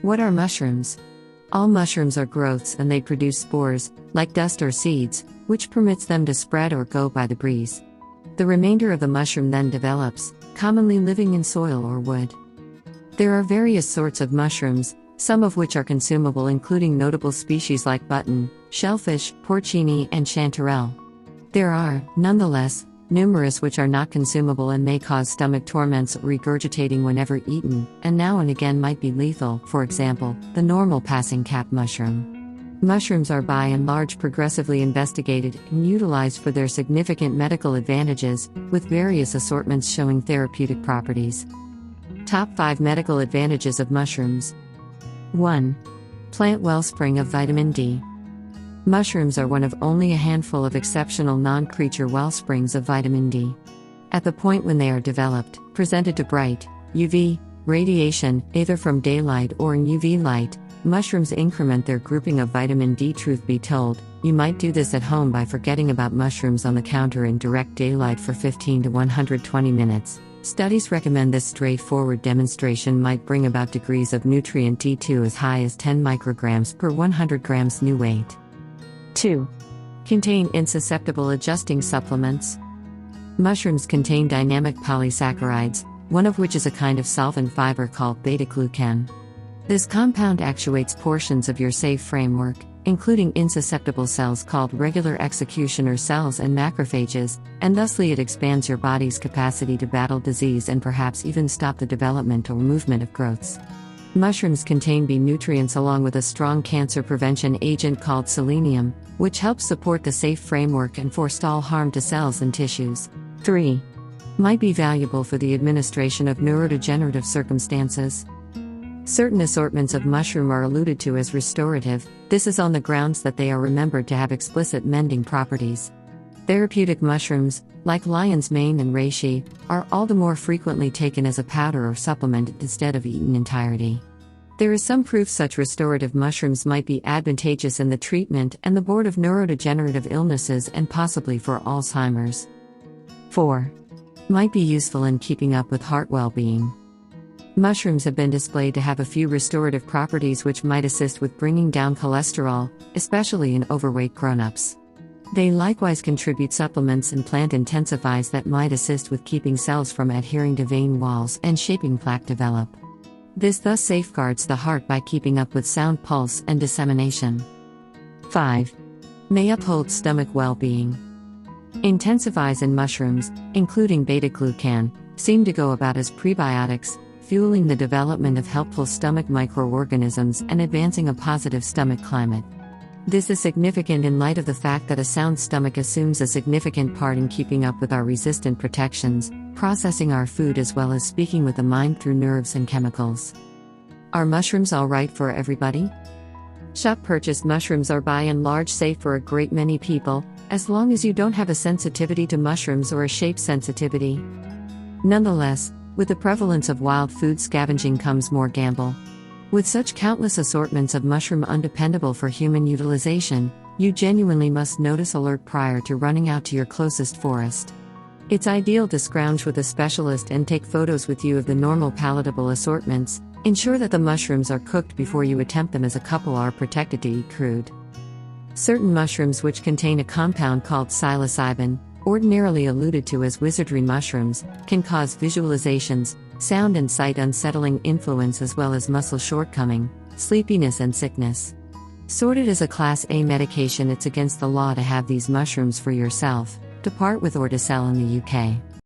What are mushrooms? All mushrooms are growths and they produce spores, like dust or seeds, which permits them to spread or go by the breeze. The remainder of the mushroom then develops, commonly living in soil or wood. There are various sorts of mushrooms, some of which are consumable, including notable species like button, shellfish, porcini, and chanterelle. There are, nonetheless, numerous which are not consumable and may cause stomach torments or regurgitating whenever eaten, and now and again might be lethal, for example, the normal passing cap mushroom. Mushrooms are by and large progressively investigated and utilized for their significant medical advantages, with various assortments showing therapeutic properties. Top 5 medical advantages of mushrooms. 1. Plant wellspring of vitamin D. Mushrooms are one of only a handful of exceptional non-creature wellsprings of vitamin D. At the point when they are developed, presented to bright, UV, radiation, either from daylight or in UV light, mushrooms increment their grouping of vitamin D. Truth be told, you might do this at home by forgetting about mushrooms on the counter in direct daylight for 15 to 120 minutes. Studies recommend this straightforward demonstration might bring about degrees of nutrient D2 as high as 10 micrograms per 100 grams new weight. 2. Contain insusceptible adjusting supplements. Mushrooms contain dynamic polysaccharides, one of which is a kind of solvent fiber called beta-glucan. This compound actuates portions of your safe framework, including insusceptible cells called regular executioner cells and macrophages, and thusly it expands your body's capacity to battle disease and perhaps even stop the development or movement of growths. Mushrooms contain B nutrients along with a strong cancer prevention agent called selenium, which helps support the safe framework and forestall harm to cells and tissues. 3. Might be valuable for the administration of neurodegenerative circumstances. Certain assortments of mushroom are alluded to as restorative. This is on the grounds that they are remembered to have explicit mending properties. Therapeutic mushrooms, like lion's mane and reishi, are all the more frequently taken as a powder or supplement instead of eaten entirety. There is some proof such restorative mushrooms might be advantageous in the treatment and the board of neurodegenerative illnesses and possibly for Alzheimer's. 4. Might be useful in keeping up with heart well-being. Mushrooms have been displayed to have a few restorative properties which might assist with bringing down cholesterol, especially in overweight grown-ups. They likewise contribute supplements and plant intensifiers that might assist with keeping cells from adhering to vein walls and shaping plaque develop. This thus safeguards the heart by keeping up with sound pulse and dissemination. 5. May uphold stomach well-being. Intensifiers in mushrooms, including beta-glucan, seem to go about as prebiotics, fueling the development of helpful stomach microorganisms and advancing a positive stomach climate. This is significant in light of the fact that a sound stomach assumes a significant part in keeping up with our resistant protections, processing our food as well as speaking with the mind through nerves and chemicals. Are mushrooms all right for everybody? Shop-purchased mushrooms are by and large safe for a great many people, as long as you don't have a sensitivity to mushrooms or a shape sensitivity. Nonetheless, with the prevalence of wild food scavenging comes more gamble. With such countless assortments of mushroom undependable for human utilization, you genuinely must notice alert prior to running out to your closest forest. It's ideal to scrounge with a specialist and take photos with you of the normal palatable assortments. Ensure that the mushrooms are cooked before you attempt them, as a couple are protected to eat crude. Certain mushrooms which contain a compound called psilocybin, ordinarily alluded to as wizardry mushrooms, can cause visualizations, sound and sight unsettling influence as well as muscle shortcoming, sleepiness and sickness. Sorted as a Class A medication, it's against the law to have these mushrooms for yourself, to part with or to sell in the UK.